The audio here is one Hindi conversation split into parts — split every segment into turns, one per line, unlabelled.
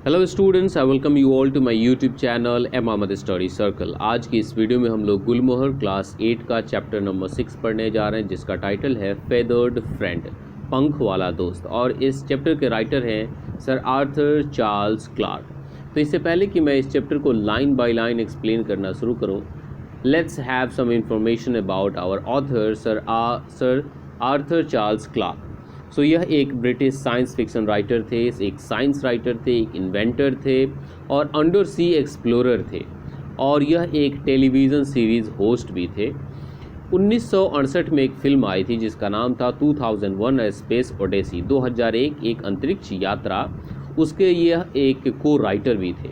Hello students, I welcome you all to my YouTube channel Ahmad study circle. आज की इस वीडियो में हम लोग गुलमोहर क्लास 8 का चैप्टर नंबर 6 पढ़ने जा रहे हैं, जिसका टाइटल है फेदर्ड फ्रेंड, पंख वाला दोस्त। और इस चैप्टर के राइटर हैं सर आर्थर चार्ल्स क्लार्क। तो इससे पहले कि मैं इस चैप्टर को लाइन बाय लाइन एक्सप्लेन करना शुरू करूँ, let's have some information about our author sir Arthur Charles Clarke. So यह एक ब्रिटिश साइंस फिक्शन राइटर थे, एक साइंस राइटर थे, एक इन्वेंटर थे और अंडर सी एक्सप्लोरर थे, और यह एक टेलीविज़न सीरीज़ होस्ट भी थे। 1968 में एक फिल्म आई थी जिसका नाम था 2001 ए स्पेस ओडेसी, 2001 एक अंतरिक्ष यात्रा। उसके यह एक को राइटर भी थे।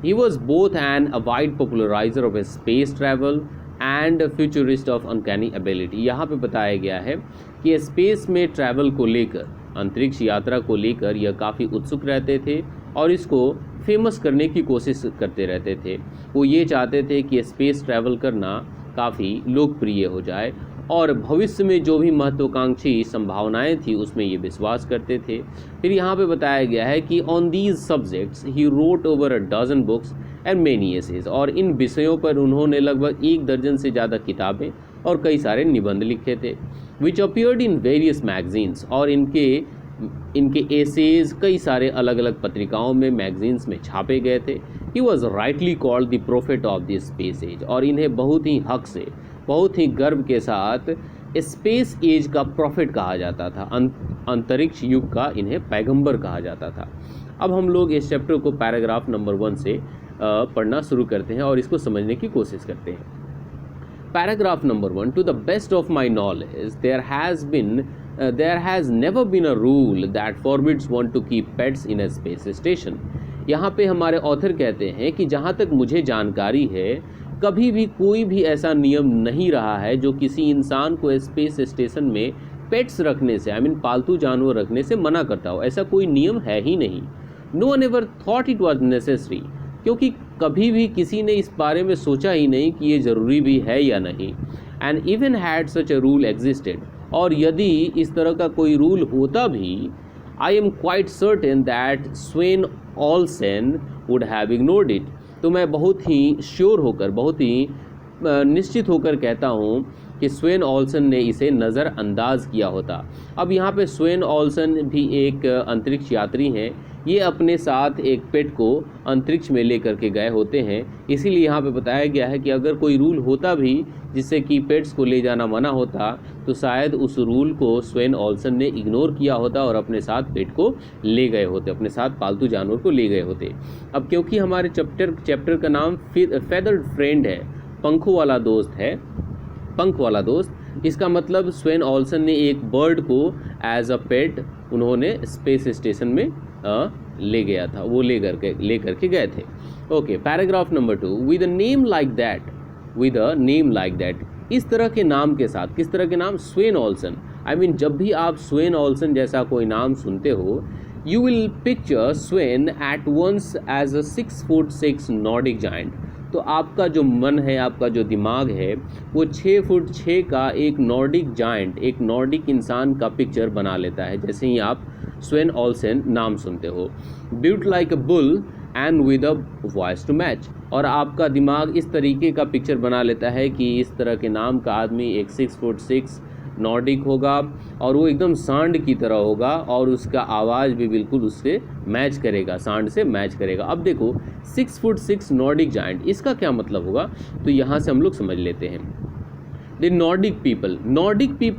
He was both an avid populariser of space travel and futurist of uncanny ability. यहाँ पे बताया गया है कि स्पेस में ट्रैवल को लेकर, अंतरिक्ष यात्रा को लेकर यह काफ़ी उत्सुक रहते थे और इसको फेमस करने की कोशिश करते रहते थे। वो ये चाहते थे कि स्पेस ट्रैवल करना काफ़ी लोकप्रिय हो जाए और भविष्य में जो भी महत्वाकांक्षी संभावनाएं थी उसमें ये विश्वास करते थे। फिर यहाँ पे बताया गया है कि ऑन दीज सब्जेक्ट्स ही wrote over a dozen books and many essays, और इन विषयों पर उन्होंने लगभग 1 दर्जन से ज़्यादा किताबें और कई सारे निबंध लिखे थे, विच अपीयर्ड इन वेरियस मैगजीन्स, और इनके एसेज कई सारे अलग अलग पत्रिकाओं में, मैगजीन्स में छापे गए थे। He was rightly called the prophet of the space age, और इन्हें बहुत ही हक से, बहुत ही गर्व के साथ स्पेस एज का प्रॉफिट कहा जाता था, अंतरिक्ष युग का इन्हें पैगंबर कहा जाता था। अब हम लोग इस चैप्टर को पैराग्राफ नंबर 1 से पढ़ना शुरू करते हैं और इसको समझने की कोशिश करते हैं। Paragraph number 1, to the best of my knowledge there has never been a rule that forbids one to keep pets in a space station। यहाँ पे हमारे ऑथर कहते हैं कि जहाँ तक मुझे जानकारी है, कभी भी कोई भी ऐसा नियम नहीं रहा है जो किसी इंसान को स्पेस स्टेशन में पेट्स रखने से, पालतू जानवर रखने से मना करता हो। ऐसा कोई नियम है ही नहीं। No one ever thought it was necessary, क्योंकि कभी भी किसी ने इस बारे में सोचा ही नहीं कि ये ज़रूरी भी है या नहीं। And even had such a rule existed, और यदि इस तरह का कोई रूल होता भी, I am quite certain that Sven Olson would have ignored it. तो मैं बहुत ही श्योर होकर, बहुत ही निश्चित होकर कहता हूँ कि स्वेन ऑल्सन ने इसे नज़रअंदाज किया होता। अब यहाँ पे स्वेन ऑल्सन भी एक अंतरिक्ष यात्री हैं। ये अपने साथ एक पेट को अंतरिक्ष में लेकर के गए होते हैं, इसीलिए यहाँ पे बताया गया है कि अगर कोई रूल होता भी जिससे कि पेट्स को ले जाना मना होता, तो शायद उस रूल को स्वेन ऑल्सन ने इग्नोर किया होता और अपने साथ पेट को ले गए होते, अपने साथ पालतू जानवर को ले गए होते। अब क्योंकि हमारे चैप्टर का नाम फेदर्ड फ्रेंड है, पंखों वाला दोस्त है, पंख वाला दोस्त, इसका मतलब स्वेन ऑल्सन ने एक बर्ड को एज अ पेट उन्होंने स्पेस स्टेशन में ले गया था, वो ले करके गए थे। Okay, paragraph number 2, with a name like that, इस तरह के नाम के साथ, किस तरह के नाम? स्वेन ऑल्सन। जब भी आप स्वेन ऑल्सन जैसा कोई नाम सुनते हो, you will picture Sven at once as a 6'6" Nordic giant. तो आपका जो मन है, आपका जो दिमाग है, वो 6 फुट 6 का एक नॉर्डिक जायंट, एक नॉर्डिक इंसान का पिक्चर बना लेता है जैसे ही आप स्वेन ऑल्सन नाम सुनते हो। Built like a bull and with a voice to match, और आपका दिमाग इस तरीके का पिक्चर बना लेता है कि इस तरह के नाम का आदमी एक 6'6" नॉर्डिक होगा और वो एकदम सांड की तरह होगा और उसका आवाज़ भी बिल्कुल उससे मैच करेगा, सांड से मैच करेगा। अब देखो 6'6" नॉर्डिक जायंट, इसका क्या मतलब होगा? तो यहाँ से हम लोग समझ लेते हैं। द नॉर्डिक पीपल,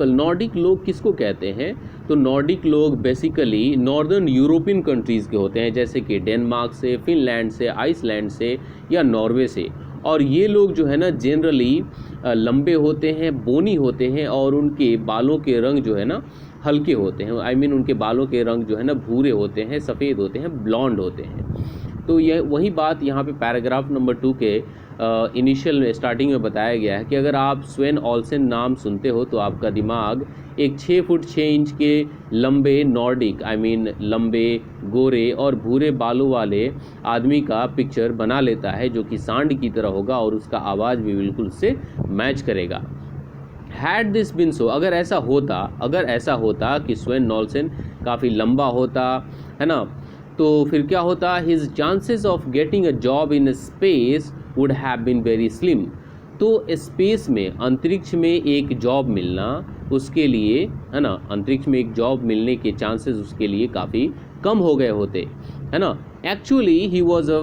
नॉर्डिक लोग किसको कहते हैं? तो नॉर्डिक लोग बेसिकली नॉर्दर्न यूरोपियन कंट्रीज़ के होते हैं, जैसे कि डेनमार्क से, फिनलैंड से, आइसलैंड से या नॉर्वे से। और ये लोग जो है ना जनरली लंबे होते हैं, बोनी होते हैं, और उनके बालों के रंग जो है ना हल्के होते हैं। उनके बालों के रंग जो है ना भूरे होते हैं, सफ़ेद होते हैं, ब्लॉन्ड होते हैं। तो यह वही बात यहाँ पे पैराग्राफ नंबर 2 के इनिशियल स्टार्टिंग में बताया गया है कि अगर आप स्वेन ऑल्सन नाम सुनते हो तो आपका दिमाग एक 6 फुट 6 इंच के लंबे नॉर्डिक, लंबे, गोरे और भूरे बालों वाले आदमी का पिक्चर बना लेता है, जो कि सांड की तरह होगा और उसका आवाज़ भी बिल्कुल उससे मैच करेगा। हैड दिस बिन सो, अगर ऐसा होता कि स्वेन ऑल्सन काफ़ी लंबा होता, है ना, तो फिर क्या होता, his chances of getting a job in space would have been very slim. तो स्पेस में, अंतरिक्ष में एक जॉब मिलना उसके लिए, है ना, अंतरिक्ष में एक जॉब मिलने के चांसेस उसके लिए काफ़ी कम हो गए होते, है ना। Actually he was a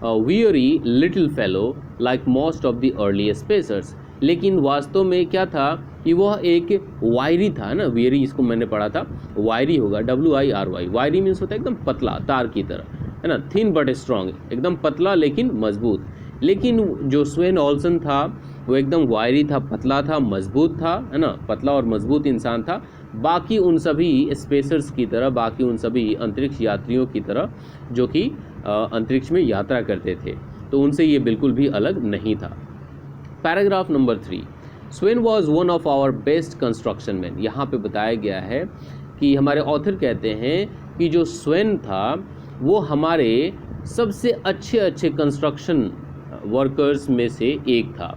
weary little fellow like most of the early spacers. लेकिन वास्तव में क्या था कि वह एक वायरी था, ना, वेरी इसको मैंने पढ़ा था, वायरी होगा, WIRY। वायरी मीन्स होता है एकदम पतला, तार की तरह, है ना, थिन बट स्ट्रांग, एकदम पतला लेकिन मजबूत। लेकिन जो स्वेन ऑल्सन था वो एकदम वायरी था, पतला था, मजबूत था, है ना, पतला और मजबूत इंसान था, बाकी उन सभी स्पेसर्स की तरह, बाकी उन सभी अंतरिक्ष यात्रियों की तरह जो कि अंतरिक्ष में यात्रा करते थे, तो उनसे ये बिल्कुल भी अलग नहीं था। Paragraph number 3, Sven was one of our best construction man. यहाँ पे बताया गया है कि हमारे ऑथर कहते हैं कि जो स्वेन था वो हमारे सबसे अच्छे कंस्ट्रक्शन वर्कर्स में से एक था।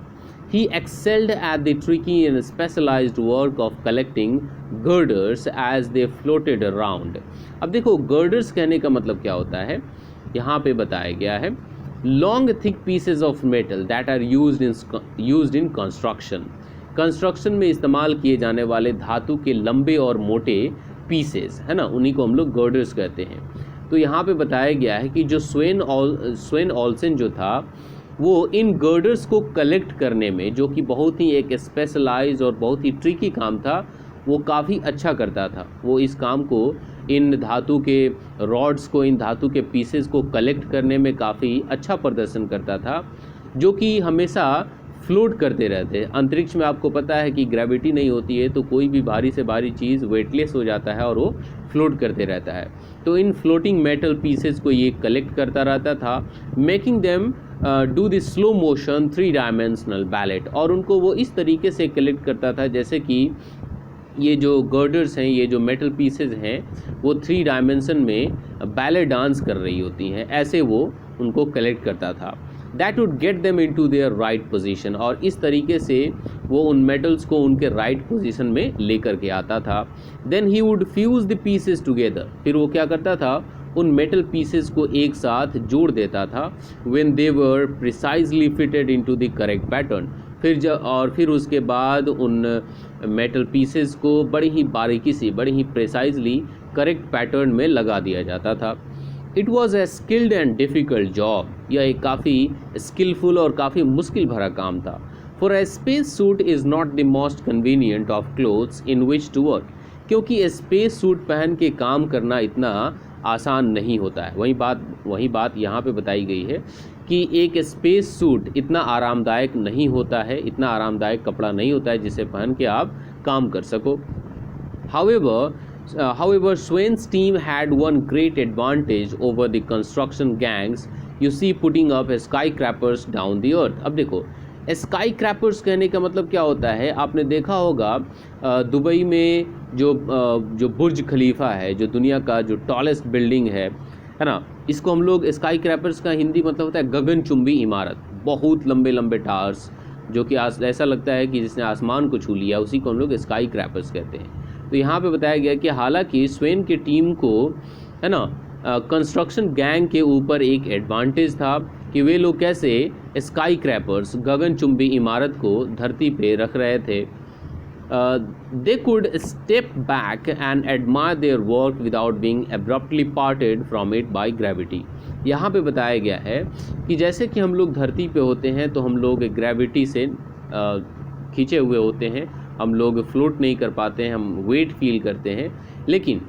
He excelled at the tricky and specialized work of collecting girders as they floated around। अब देखो, girders कहने का मतलब क्या होता है, यहाँ पे बताया गया है, long thick pieces of metal that are used in construction। Construction में इस्तेमाल किए जाने वाले धातु के लंबे और मोटे पीसेस, है ना, उन्हीं को हम लोग girders कहते हैं। तो यहाँ पे बताया गया है कि जो स्वेन ऑल्सन जो था वो इन गर्डर्स को कलेक्ट करने में, जो कि बहुत ही एक स्पेशलाइज और बहुत ही ट्रिकी काम था, वो काफ़ी अच्छा करता था। वो इस काम को, इन धातु के रॉड्स को, इन धातु के पीसेस को कलेक्ट करने में काफ़ी अच्छा प्रदर्शन करता था, जो कि हमेशा फ्लोट करते रहते हैं। अंतरिक्ष में आपको पता है कि ग्रेविटी नहीं होती है, तो कोई भी भारी से भारी चीज़ वेटलेस हो जाता है और वो फ्लोट करते रहता है। तो इन फ्लोटिंग मेटल पीसेस को ये कलेक्ट करता रहता था, making them do the slow motion 3 dimensional ballot. और उनको वो इस तरीके से कलेक्ट करता था जैसे कि ये जो गर्डर्स हैं, ये जो मेटल पीसेस हैं, वो 3 डायमेंशन में बैले डांस कर रही होती हैं, ऐसे वो उनको कलेक्ट करता था। That would get them into their right position. और इस तरीके से वो उन मेटल्स को उनके राइट पोजीशन में लेकर के आता था। Then he would fuse the pieces together. फिर वो क्या करता था, उन मेटल पीसेस को एक साथ जोड़ देता था। When they were precisely fitted into the correct pattern. फिर उसके बाद उन मेटल पीसेस को बड़ी ही बारीकी से, बड़ी ही प्रिसाइजली करेक्ट पैटर्न में लगा दिया जाता था। It was a skilled and difficult job. यह एक काफ़ी स्किलफुल और काफ़ी मुश्किल भरा काम था। For a space suit is not the most convenient of clothes in which to work. क्योंकि स्पेस सूट पहन के काम करना इतना आसान नहीं होता है। वही बात यहाँ पे बताई गई है कि एक स्पेस सूट इतना आरामदायक नहीं होता है, इतना आरामदायक कपड़ा नहीं होता है जिसे पहन के आप काम कर सको। However, Swain's team had one great advantage over the construction gangs you see putting up skyscrapers down the earth। अब देखो, स्काई क्रैपर्स कहने का मतलब क्या होता है, आपने देखा होगा दुबई में जो बुर्ज खलीफा है, जो दुनिया का जो टॉलेस्ट बिल्डिंग है ना, इसको हम लोग स्काई क्रैपर्स का हिंदी मतलब होता है गगनचुंबी इमारत। बहुत लंबे लंबे टावर्स जो कि ऐसा लगता है कि जिसने आसमान को छू लिया, उसी को हम लोग स्काई क्रैपर्स कहते हैं। तो यहाँ पे बताया गया कि हालांकि स्वेन की टीम को, है ना, कंस्ट्रक्शन गैंग के ऊपर एक एडवांटेज था कि वे लोग कैसे स्काई क्रैपर्स, गगनचुंबी इमारत को धरती पे रख रहे थे। They could step back and admire their work without being abruptly parted from it by gravity. यहाँ पे बताया गया है कि जैसे कि हम लोग धरती पे होते हैं तो हम लोग ग्रेविटी से खींचे हुए होते हैं, हम लोग फ्लोट नहीं कर पाते हैं, हम वेट फील करते हैं, लेकिन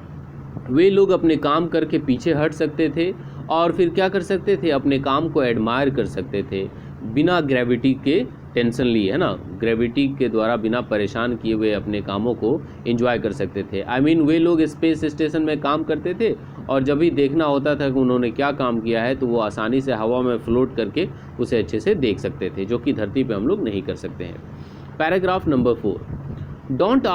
वे लोग अपने काम करके पीछे हट सकते थे और फिर क्या कर सकते थे, अपने काम को एडमायर कर सकते थे बिना ग्रेविटी के टेंशन लिए, है ना, ग्रेविटी के द्वारा बिना परेशान किए हुए अपने कामों को एंजॉय कर सकते थे। आई मीन वे लोग स्पेस स्टेशन में काम करते थे और जब भी देखना होता था कि उन्होंने क्या काम किया है तो वो आसानी से हवा में फ्लोट करके उसे अच्छे से देख सकते थे, जो कि धरती पे हम लोग नहीं कर सकते हैं। Paragraph number 4, Don't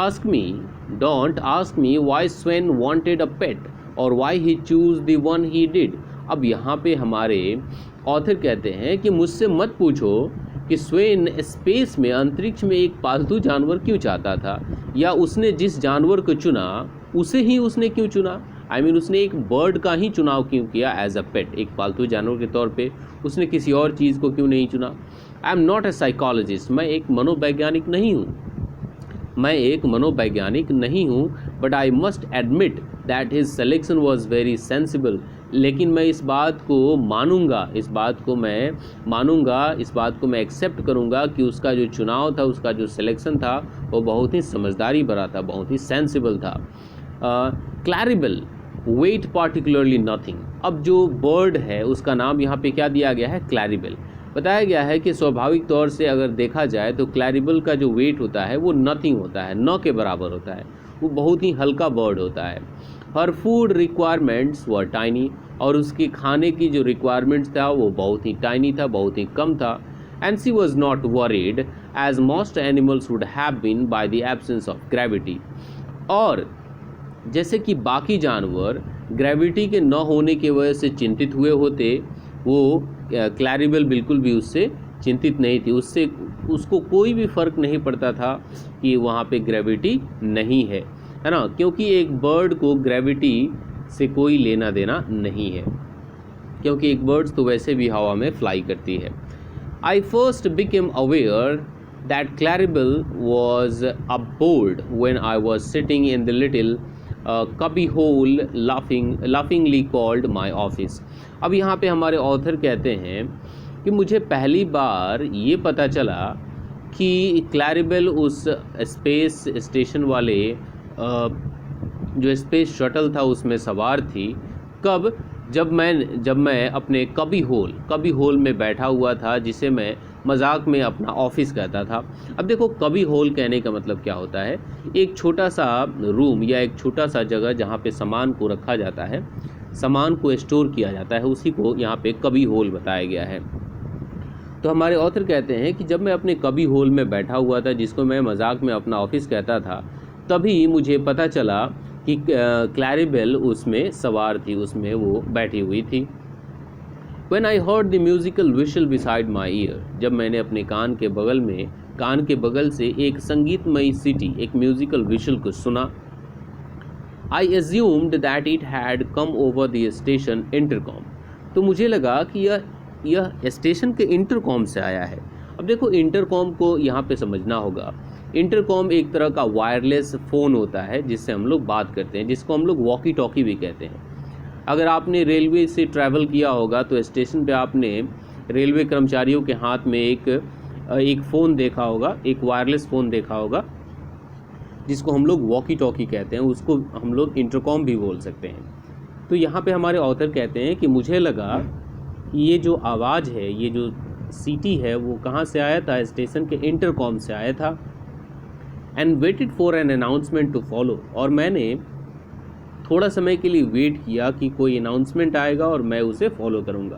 ask me why Sven wanted a pet or why he chose the one he did। अब यहाँ पे हमारे ऑथर कहते हैं कि मुझसे मत पूछो कि स्वेन स्पेस में, अंतरिक्ष में एक पालतू जानवर क्यों चाहता था, या उसने जिस जानवर को चुना उसे ही उसने क्यों चुना। आई मीन उसने एक बर्ड का ही चुनाव क्यों किया एज अ पेट, एक पालतू जानवर के तौर पे उसने किसी और चीज़ को क्यों नहीं चुना। I am not a psychologist, मैं एक मनोवैज्ञानिक नहीं हूँ, but I must admit that his selection was very sensible, लेकिन मैं इस बात को मैं एक्सेप्ट करूँगा कि उसका जो चुनाव था, उसका जो सिलेक्शन था वो बहुत ही समझदारी भरा था, बहुत ही सेंसिबल था। क्लैरिबल वेट पार्टिकुलरली नथिंग, अब जो बर्ड है उसका नाम यहाँ पे क्या दिया गया है, क्लैरिबल। बताया गया है कि स्वाभाविक तौर से अगर देखा जाए तो क्लैरिबल का जो वेट होता है वो नथिंग होता है, न के बराबर होता है, वो बहुत ही हल्का बर्ड होता है। हर फूड रिक्वायरमेंट्स वर टाइनी, और उसके खाने की जो रिक्वायरमेंट्स था वो बहुत ही टाइनी था, बहुत ही कम था। And she was not worried as most animals would have been by the absence of gravity, और जैसे कि बाकी जानवर ग्रेविटी के न होने की वजह से चिंतित हुए होते, वो क्लैरिबल बिल्कुल भी उससे चिंतित नहीं थी, उसको कोई भी फ़र्क नहीं पड़ता था कि वहाँ पे ग्रेविटी नहीं है ना, क्योंकि एक बर्ड को ग्रेविटी से कोई लेना देना नहीं है, क्योंकि एक बर्ड तो वैसे भी हवा में फ्लाई करती है। I first became aware that Claribel was aboard when I was sitting in the little cubby hole laughingly called my office. अब यहाँ पे हमारे ऑथर कहते हैं कि मुझे पहली बार ये पता चला कि क्लैरिबल उस स्पेस स्टेशन वाले जो स्पेस शटल था उसमें सवार थी, कब, जब मैं अपने कबी होल में बैठा हुआ था, जिसे मैं मजाक में अपना ऑफिस कहता था। अब देखो, कबी होल कहने का मतलब क्या होता है, एक छोटा सा रूम या एक छोटा सा जगह जहाँ पे सामान को रखा जाता है, सामान को स्टोर किया जाता है, उसी को यहाँ पे कबी होल बताया गया है। तो हमारे ऑथर कहते हैं कि जब मैं अपने कबी होल में बैठा हुआ था, जिसको मैं मजाक में अपना ऑफिस कहता था, तभी मुझे पता चला कि क्लैरिबल उसमें सवार थी, उसमें वो बैठी हुई थी। When I heard the musical whistle beside my ear, जब मैंने अपने कान के बगल से एक संगीतमयी सीटी, एक म्यूजिकल विशल को सुना, I assumed that it had come over the station intercom, तो मुझे लगा कि यह स्टेशन के इंटरकॉम से आया है। अब देखो, इंटरकॉम को यहाँ पे समझना होगा। इंटरकॉम एक तरह का वायरलेस फ़ोन होता है जिससे हम लोग बात करते हैं, जिसको हम लोग वॉकी टॉकी भी कहते हैं। अगर आपने रेलवे से ट्रैवल किया होगा तो स्टेशन पे आपने रेलवे कर्मचारियों के हाथ में एक फ़ोन देखा होगा, एक वायरलेस फ़ोन देखा होगा, जिसको हम लोग वॉकी टॉकी कहते हैं, उसको हम लोग इंटरकॉम भी बोल सकते हैं। तो यहाँ पे हमारे ऑथर कहते हैं कि मुझे लगा कि ये जो आवाज़ है, ये जो सीटी है, वो कहाँ से आया था, स्टेशन के इंटरकॉम से आया था। And waited for an announcement to follow, और मैंने थोड़ा समय के लिए वेट किया कि कोई अनाउंसमेंट आएगा और मैं उसे फॉलो करूंगा।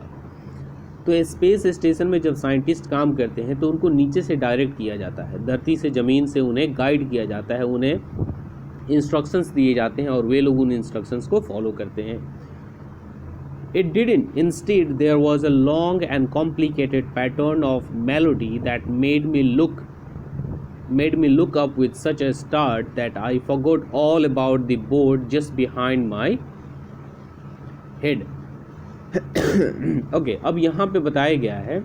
तो स्पेस स्टेशन में जब साइंटिस्ट काम करते हैं तो उनको नीचे से डायरेक्ट किया जाता है, धरती से, ज़मीन से उन्हें गाइड किया जाता है, उन्हें इंस्ट्रक्शंस दिए जाते हैं और वे लोग उन इंस्ट्रक्शंस को फॉलो करते हैं। It didn't. Instead, there was a long and complicated pattern of melody that made me look up with such a start that I forgot all about the board just behind my head. Okay, अब यहाँ पे बताया गया है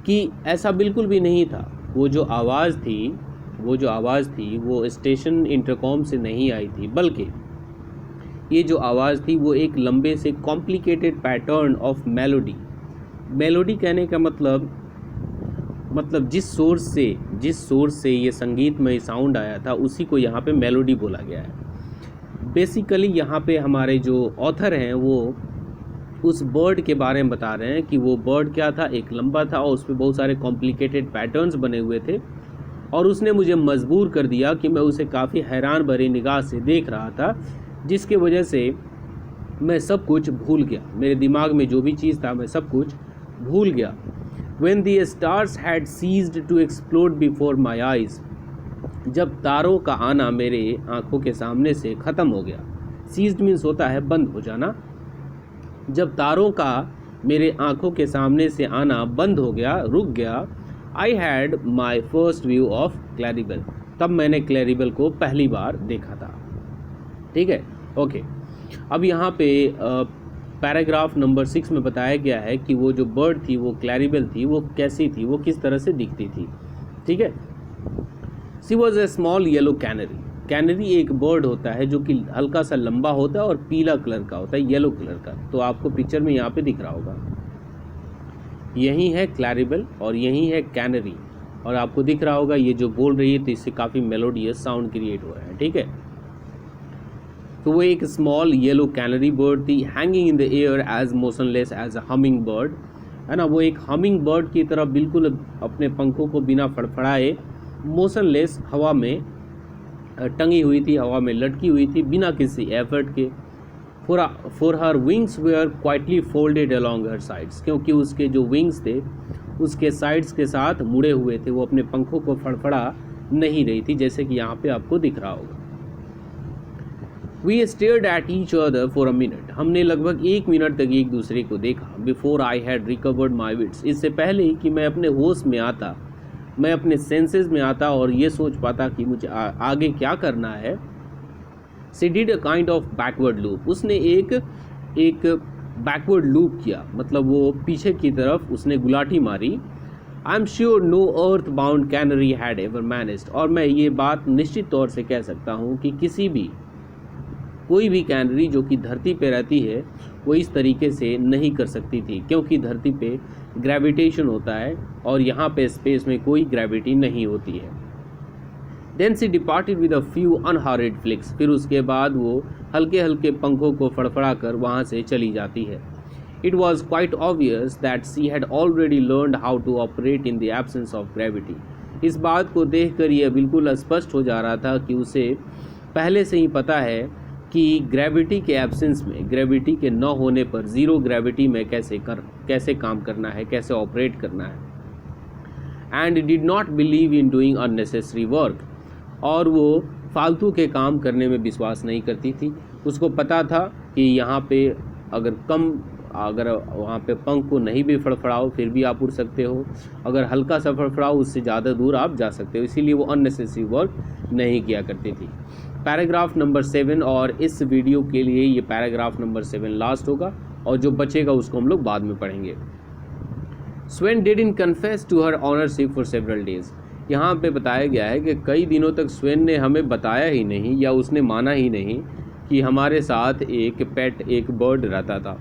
कि ऐसा बिल्कुल भी नहीं था। वो जो आवाज़ थी वो स्टेशन इंटरकॉम से नहीं आई थी, बल्कि ये जो आवाज़ थी वो एक लंबे से कॉम्प्लिकेटेड पैटर्न ऑफ मेलोडी कहने का मतलब जिस सोर्स से ये संगीतमय साउंड आया था उसी को यहाँ पे मेलोडी बोला गया है। बेसिकली यहाँ पे हमारे जो ऑथर हैं वो उस बर्ड के बारे में बता रहे हैं कि वो बर्ड क्या था, एक लंबा था और उस पर बहुत सारे कॉम्प्लिकेटेड पैटर्न्स बने हुए थे, और उसने मुझे मजबूर कर दिया कि मैं उसे काफ़ी हैरान भरी निगाह से देख रहा था, जिसके वजह से मैं सब कुछ भूल गया। मेरे दिमाग में जो भी चीज़ था मैं सब कुछ भूल गया। When the stars had ceased to explode before my eyes, जब तारों का आना मेरे आँखों के सामने से ख़त्म हो गया। Ceased मीन्स होता है बंद हो जाना। जब तारों का मेरे आँखों के सामने से आना बंद हो गया, रुक गया, I had my first view of क्लैरिबल, तब मैंने क्लैरिबल को पहली बार देखा था। ठीक है, ओके। अब यहाँ पे पैराग्राफ नंबर 6 में बताया गया है कि वो जो बर्ड थी, वो क्लैरिबेल थी, वो कैसी थी, वो किस तरह से दिखती थी। ठीक है, she was a small yellow canary. Canary एक बर्ड होता है जो कि हल्का सा लंबा होता है और पीला कलर का होता है, येलो कलर का। तो आपको पिक्चर में यहाँ पे दिख रहा होगा, यही है क्लैरिबेल और यही है कैनरी, और आपको दिख रहा होगा ये जो बोल रही है तो इससे काफ़ी मेलोडियस साउंड क्रिएट हो रहा है। ठीक है, तो वो एक स्मॉल येलो कैनरी बर्ड थी, hanging in the air as motionless as a hummingbird, है ना। वो एक हमिंग बर्ड की तरह बिल्कुल अपने पंखों को बिना फड़फड़ाए मोशनलेस हवा में टंगी हुई थी, हवा में लटकी हुई थी बिना किसी एफर्ट के। For her wings were quietly folded along her sides, क्योंकि उसके जो विंग्स थे उसके साइड्स के साथ मुड़े हुए थे, वो अपने पंखों को फड़फड़ा नहीं रही थी, जैसे कि यहाँ पे आपको दिख रहा होगा। We stared at each other for a minute, हमने लगभग 1 मिनट तक एक दूसरे को देखा। Before I had recovered my wits, इससे पहले कि मैं अपने होश में आता, मैं अपने सेंसेस में आता और ये सोच पाता कि मुझे आगे क्या करना है। She did a kind of backward loop, उसने एक बैकवर्ड लूप किया, मतलब वो पीछे की तरफ उसने गुलाटी मारी। I am sure no earthbound canary had ever managed, और मैं ये बात निश्चित तौर से कह सकता हूँ कि कोई भी कैनरी जो कि धरती पे रहती है वो इस तरीके से नहीं कर सकती थी, क्योंकि धरती पे ग्रेविटेशन होता है और यहाँ पे स्पेस में कोई ग्रेविटी नहीं होती है। Then she departed with a few unheard flicks, फिर उसके बाद वो हल्के हल्के पंखों को फड़फड़ा कर वहाँ से चली जाती है। It was quite obvious that she had already learned how to operate in the absence of gravity, इस बात को देख कर यह बिल्कुल स्पष्ट हो जा रहा था कि उसे पहले से ही पता है कि ग्रेविटी के एब्सेंस में, ग्रेविटी के न होने पर, ज़ीरो ग्रेविटी में कैसे काम करना है, कैसे ऑपरेट करना है। And did not believe in doing unnecessary work, और वो फालतू के काम करने में विश्वास नहीं करती थी। उसको पता था कि यहाँ पे अगर वहाँ पे पंख को नहीं भी फड़फड़ाओ फिर भी आप उड़ सकते हो, अगर हल्का सा फड़फड़ाओ उससे ज़्यादा दूर आप जा सकते हो, इसीलिए वो अननेसेसरी वर्क नहीं किया करती थी। पैराग्राफ नंबर 7, और इस वीडियो के लिए ये पैराग्राफ नंबर 7 लास्ट होगा और जो बचेगा उसको हम लोग बाद में पढ़ेंगे। Sven didn't confess to her ownership for several days, यहाँ पे बताया गया है कि कई दिनों तक स्वेन ने हमें बताया ही नहीं या उसने माना ही नहीं कि हमारे साथ एक बर्ड रहता था।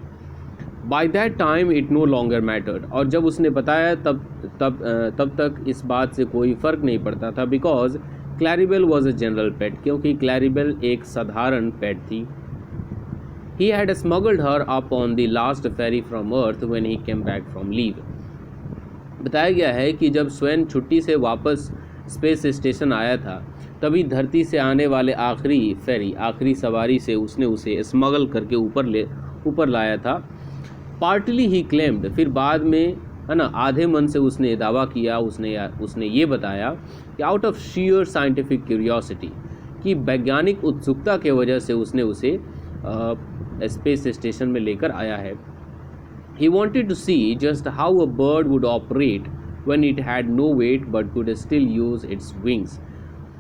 By that time it no longer mattered, और जब उसने बताया तब तक इस बात से कोई फ़र्क नहीं पड़ता था, because Claribel was a general pet, क्योंकि क्लैरिबेल एक साधारण पेट थी। He had smuggled her up on the last ferry from earth when he came back from leave. बताया गया है कि जब स्वेन छुट्टी से वापस स्पेस स्टेशन आया था, तभी धरती से आने वाले आखिरी सवारी से उसने उसे स्मगल करके ऊपर लाया था। पार्टली ही क्लेम्ड, फिर बाद में, है ना, आधे मन से उसने दावा किया, उसने ये बताया कि out of shear scientific curiosity, कि वैज्ञानिक उत्सुकता के वजह से उसने उसे स्पेस स्टेशन में लेकर आया है। He wanted to see just how a bird would operate when it had no weight but could still use its wings.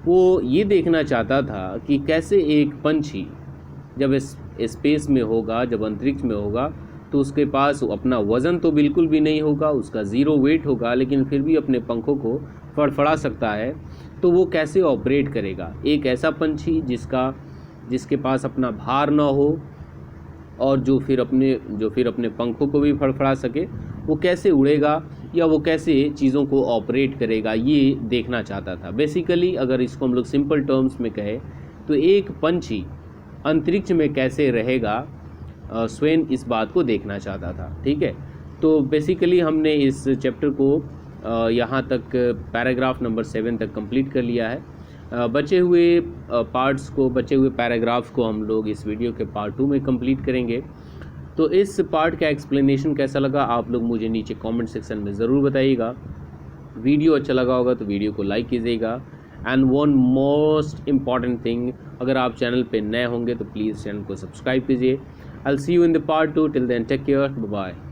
वो ये देखना चाहता था कि कैसे एक पंछी जब स्पेस में होगा, जब अंतरिक्ष में होगा, तो उसके पास अपना वज़न तो बिल्कुल भी नहीं होगा, उसका ज़ीरो वेट होगा, लेकिन फिर भी अपने पंखों को फड़फड़ा सकता है, तो वो कैसे ऑपरेट करेगा। एक ऐसा पंछी जिसके पास अपना भार ना हो और जो फिर अपने पंखों को भी फड़फड़ा सके, वो कैसे उड़ेगा या वो कैसे चीज़ों को ऑपरेट करेगा, ये देखना चाहता था। बेसिकली अगर इसको हम लोग सिंपल टर्म्स में कहें तो एक पंछी अंतरिक्ष में कैसे रहेगा, स्वेन इस बात को देखना चाहता था। ठीक है, तो बेसिकली हमने इस चैप्टर को यहाँ तक पैराग्राफ नंबर 7 तक कंप्लीट कर लिया है। बचे हुए पैराग्राफ्स को हम लोग इस वीडियो के पार्ट 2 में कंप्लीट करेंगे। तो इस पार्ट का एक्सप्लेनेशन कैसा लगा आप लोग मुझे नीचे कमेंट सेक्शन में ज़रूर बताइएगा। वीडियो अच्छा लगा होगा तो वीडियो को लाइक कीजिएगा। And one most important thing, अगर आप चैनल पे नए होंगे तो प्लीज़ चैनल को सब्सक्राइब कीजिए। I'll see you in the part 2. Till then, take care. Bye-bye.